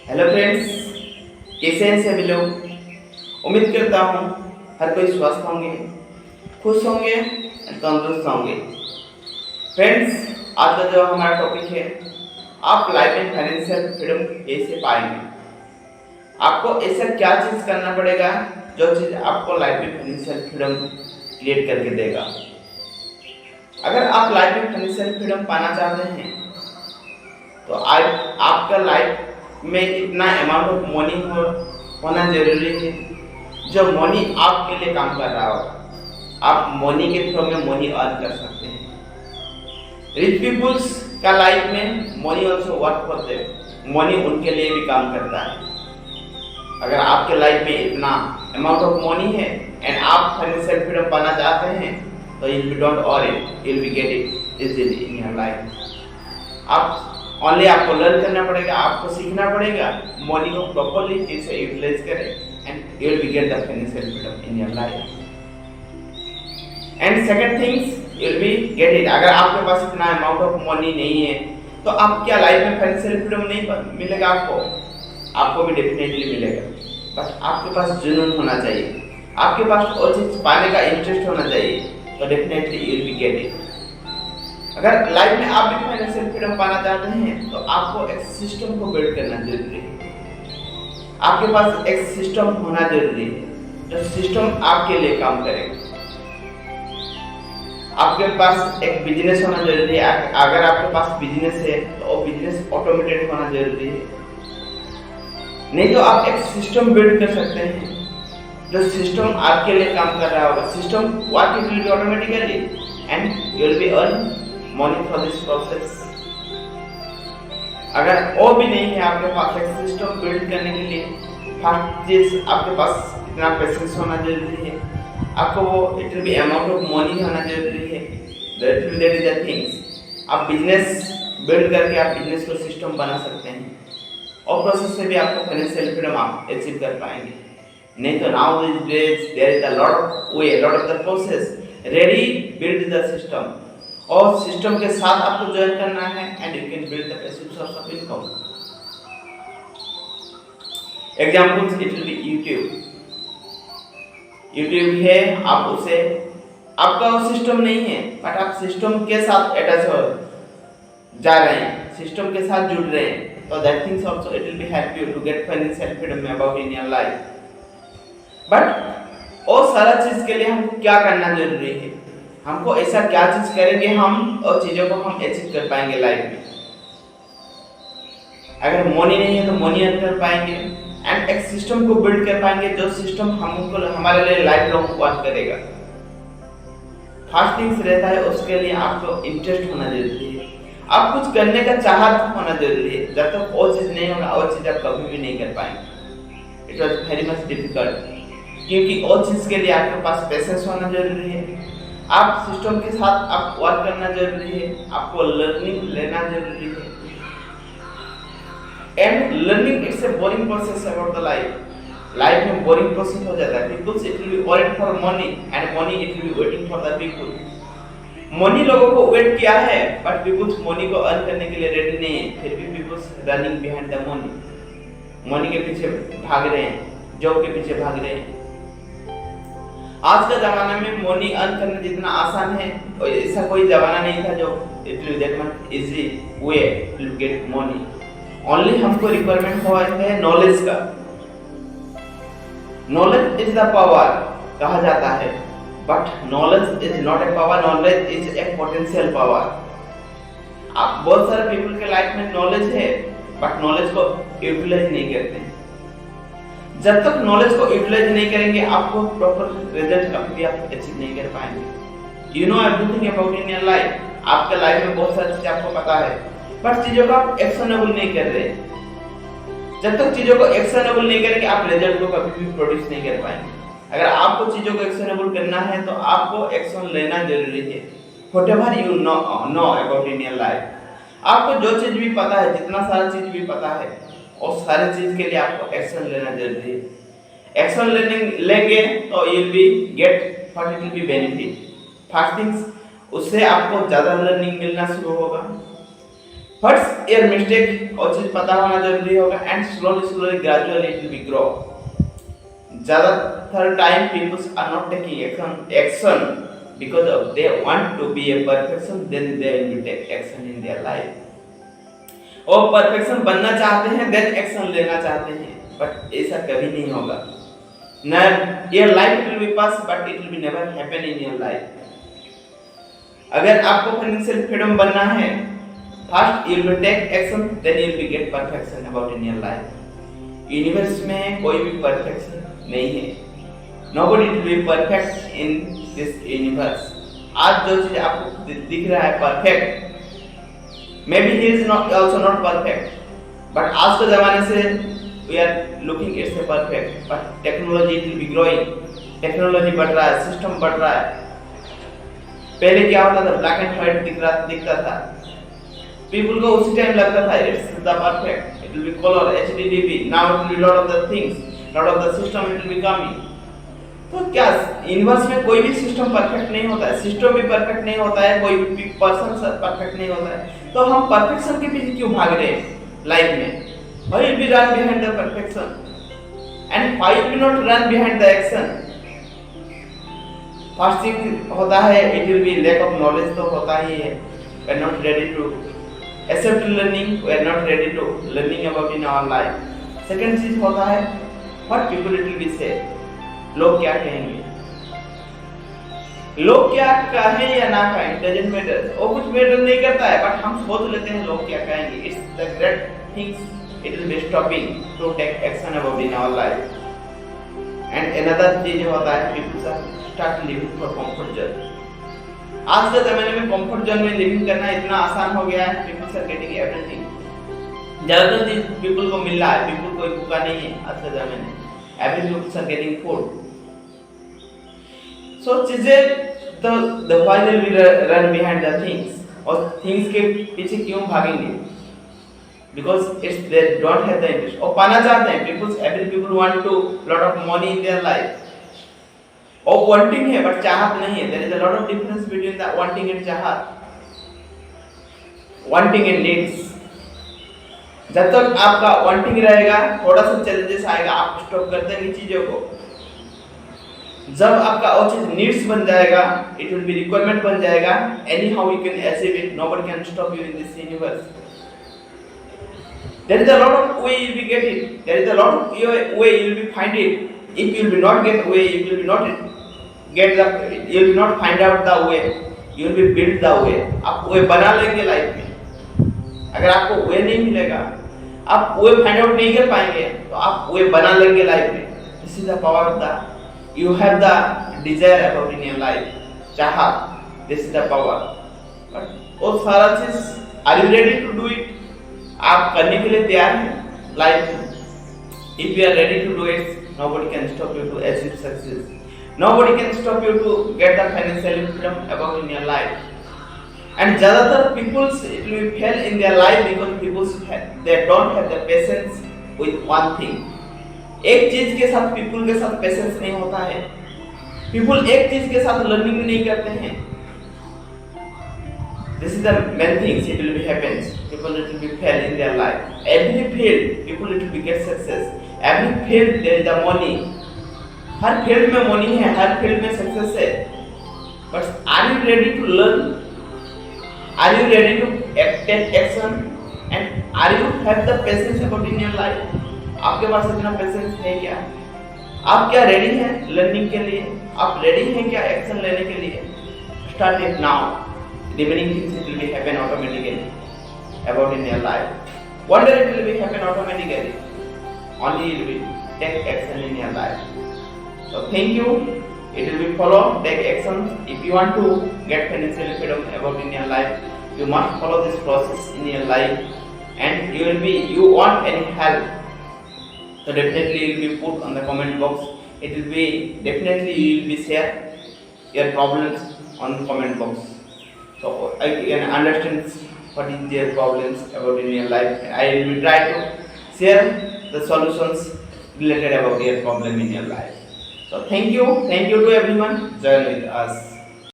Hello friends, कैसे हैं सभी लोग। उम्मीद करता हूँ हर कोई स्वस्थ होंगे, खुश होंगे और तंदुरुस्त होंगे। फ्रेंड्स, आज का जो हमारा टॉपिक है, आप लाइफ में फाइनेंशियल फ्रीडम कैसे पाएंगे। आपको ऐसा क्या चीज़ करना पड़ेगा जो चीज़ आपको लाइफ में फाइनेंशियल फ्रीडम क्रिएट करके देगा। अगर आप लाइफ में फाइनेंशियल फ्रीडम पाना चाहते हैं तो आपका लाइफ में इतना अमाउंट ऑफ मनी होना जरूरी है जो मनी आपके लिए काम कर रहा हो। आप मनी के थ्रू में मनी अर्न कर सकते हैं। रिच पीपुल्स का लाइफ में money also work for them, money उनके लिए भी काम करता है। अगर आपके लाइफ में इतना अमाउंट ऑफ मनी है एंड आप फाइनेंशियल फ्रीडम पाना चाहते हैं तो you will don't earn it, you will get it easily in your life. आप ओनली आपको लर्न करना पड़ेगा, आपको सीखना पड़ेगा मनी को प्रॉपर्ली कैसे यूटिलाइज करें and you will get the financial freedom in your life. And second things you will be get it. अगर आपके पास इतना अमाउंट ऑफ मनी नहीं है तो आप क्या लाइफ में फाइनेंशियल फ्रीडम नहीं मिलेगा आपको भी डेफिनेटली मिलेगा। बस आपके पास जुनून होना चाहिए, आपके पास वो चीज पाने का इंटरेस्ट होना चाहिए, तो definitely you will be get it. अगर लाइफ में आप भी फाइनेंशियल फ्रीडम पाना चाहते हैं तो आपको एक सिस्टम को बिल्ड करना जरूरी है। आपके पास एक सिस्टम होना जरूरी है जो सिस्टम आपके लिए काम करेगा। आपके पास एक बिजनेस होना जरूरी है। अगर आपके पास बिजनेस है तो वो बिजनेस ऑटोमेटेड होना जरूरी है। नहीं तो आप एक सिस्टम बिल्ड कर सकते हैं जो सिस्टम आपके लिए काम कर रहा होगा। System work it will be automatically and you will be earn money for this process. अगर वो भी नहीं है आपके पास एक सिस्टम बिल्ड करने के लिए, फर्स्ट चीज आपके पास इतना पेशेंस होना जरूरी है। आपको वो it will B amount of money होना जरूरी है। That is the things. आप बिजनेस बिल्ड करके आप बिजनेस को सिस्टम बना सकते हैं और प्रोसेस से भी आपको फाइनेंशियल फ्रीडम आप अचीव कर पाएंगे। नहीं तो now this days there is a lot of way, lot of the process ready build the system, और सिस्टम के साथ आपको ज्वाइन करना है and you can build the passive source of income. Examples it will be YouTube है, आप उसे आपका वो सिस्टम नहीं है बट आप सिस्टम के साथ अटैच हो जा रहे हैं, सिस्टम के साथ जुड़ रहे हैं, तो that things also it will be help you to get financial freedom about in your life. But वो सारा चीज के लिए हमको क्या करना जरूरी है, हमको ऐसा क्या चीज करेंगे हम और चीजों को हम अचीव कर पाएंगे लाइफ में। अगर मनी नहीं है तो मनी अर्न कर पाएंगे एंड एक सिस्टम को बिल्ड कर पाएंगे जो सिस्टम हमको हमारे लिए लाइफ लॉन्ग वर्क करेगा। फर्स्ट थिंग्स रहता है उसके लिए आपको इंटरेस्ट होना जरूरी है, आप कुछ करने का चाहत होना जरूरी है। जब तक वो चीज नहीं होगा वो चीज आप कभी भी नहीं कर पाएंगे। It was very much difficult क्योंकि वो चीज के लिए आपके पास पेशेंस होना जरूरी है, आप सिस्टम के साथ आप वर्क करना जरूरी है, आपको लर्निंग लेना जरूरी है। And learning it's a boring process about the life. Life में बोरिंग प्रोसेस हो जाता है because it will be wait for money and money it will be waiting for the people. Money लोगों को वेट किया है बट पीपल्स मनी को earn करने के लिए रेडी नहीं है, फिर भी peoples running behind the money. Money के पीछे भाग रहे हैं, जॉब के पीछे भाग रहे हैं। आज का जमाना में मनी अर्न करना जितना आसान है ऐसा कोई जमाना नहीं था जो it will that much easy way to get money. Only हमको रिक्वायरमेंट है नॉलेज का। नॉलेज इज द पावर कहा जाता है but knowledge is not a power, knowledge is a potential power. आप बहुत सारे पीपल के लाइफ में नॉलेज है बट नॉलेज को यूटिलाइज नहीं करते हैं। जब तक नॉलेज को यूटिलाइज नहीं करेंगे आपको प्रॉपर रिजल्ट कभी आप अचीव नहीं कर पाएंगे। You know everything about in your life, आपके लाइफ में बहुत सारी चीजें आपको पता है बट चीजों को आप एक्शनेबल नहीं कर रहे। जब तक चीजों को एक्शनेबल नहीं करेंगे आप रिजल्ट को कभी भी प्रोड्यूस नहीं कर पाएंगे। अगर आपको चीजों को एक्शनेबल करना है तो आपको एक्शन लेना जरूरी है। Whatever you know about in your life, आपको जो चीज भी पता है, जितना सारा चीज भी पता है और सारी चीज के लिए आपको एक्शन लेना जरूरी है। एक्शन लेंगे तो you will be get what it will B benefit. First things उससे आपको ज्यादा लर्निंग मिलना शुरू होगा। व्हाट्स योर मिस्टेक और चीज पता होना जरूरी होगा and slowly gradually it will be grow. ज्यादातर time peoples are not taking action because of they want to be a perfection, then they will take action in their life। वो perfection बनना चाहते हैं देन एक्शन लेना चाहते हैं, but ऐसा कभी नहीं होगा। ना your life will be pass but it will be never happen in your life. अगर आपको फाइनेंशियल फ्रीडम बनना है, first you will take action then you will get perfection about in your life. Universe में कोई भी perfection नहीं है, nobody will be perfect in this universe। आज जो चीज आपको दिख रहा है perfect, maybe he is not also not perfect, but आज के जमाने से we are looking it's a perfect, but technology will be growing, technology बढ़ रहा है, सिस्टम बढ़ रहा है। पहले क्या होता था, ब्लैक एंड व्हाइट दिखता था, पीपल को उसी टाइम लगता था it's the perfect, it will B colour HDDP, now it will be lot of the things, lot of the system it will be coming. तो क्या यूनिवर्स में कोई भी सिस्टम परफेक्ट नहीं होता है, सिस्टम भी परफेक्ट नहीं होता है, कोई भी पर्सन परफेक्ट नहीं होता है। तो हम परफेक्शन के पीछे क्यों भाग रहे हैं लाइफ में? Why will be run behind the perfection and why will not run behind the action? First thing होता है it will be lack of knowledge, तो होता ही है, we are not ready to accept learning, we are not ready to learning about in our life. Second चीज होता है what people it will be say, लोग क्या कहेंगे। लोग क्या कहें या ना कहें डजंट मैटर, वो कुछ मैटर नहीं करता है, बट हम सोच लेते हैं लोग क्या कहेंगे। It's the great things it will be stopping to take action about in our life. And another चीज होता है people start living for comfort zone. आज के जमाने में कंफर्ट जोन में लिविंग करना इतना आसान हो गया है, पीपल आर गेटिंग एवरीथिंग, ज्यादातर चीज पीपल को मिल रहा है, पीपल कोई भूखा नहीं है आज के जमाने में, every people are getting food। So चीजें the why they will run behind the things, और things के पीछे क्यों भागेंगे? Because it's they don't have the interest, और पाना चाहते हैं every people want to lot of money in their life, और wanting है but चाहत नहीं है। There is a lot of difference between the wanting and चाहत, wanting and needs। जब तक आपका वांटिंग रहेगा थोड़ा सा चैलेंजेस आएगा, आप स्टॉप कर देंगे चीजों को। जब आपका वो चीज नीड्स बन जाएगा, इट विल बी रिक्वायरमेंट बन जाएगा, anyhow you can achieve it, nobody can stop you in this universe. There is a lot of way you will get it, there is a lot of way you will be find it. If you will be not get way, you will be not get the, you will not find out the way, you will be build the way. आप way बना लेंगे life में। अगर आपको वे नहीं मिलेगा, आप वे find out नहीं कर पाएंगे, तो आप वे बना लेंगे लाइफ में। This is the power of the, you have the desire about in your life, चाहत, this is the power। but वो सारा चीज are you ready to do it? आप करने के लिए तैयार हैं लाइफ में? if you are ready to do it, nobody can stop you to achieve success, nobody can stop you to get the financial freedom about in your life। and ज़्यादातर peoples it will fail in their life because peoples they don't have the patience with one thing। एक चीज के साथ people के साथ patience नहीं होता है, पीपल एक चीज के साथ लर्निंग नहीं करते हैं। This is the main things it will be happens, people it will be fail in their life. Every field people it will be get success, every field there is the money, हर field में money है, हर field में success है। But are you ready to learn, are you ready to take action and are you have the patience about in your life? आपके पास इतना patience है क्या? आप क्या रेडी हैं लर्निंग के लिए? आप रेडी हैं क्या एक्शन लेने के लिए? Start it now, remaining things it will be happen automatically about in your life. One day it will be happen automatically, only you will take action in your life. So thank you, it will be follow, take action। if you want to get financial freedom about in your life, you must follow this process in your life, and you want any help, so definitely you will be put on the comment box, it will be definitely you will be share your problems on the comment box, so I can understand what is their problems about in your life, and I will try to share the solutions related about your problem in your life। So thank you to everyone join with us।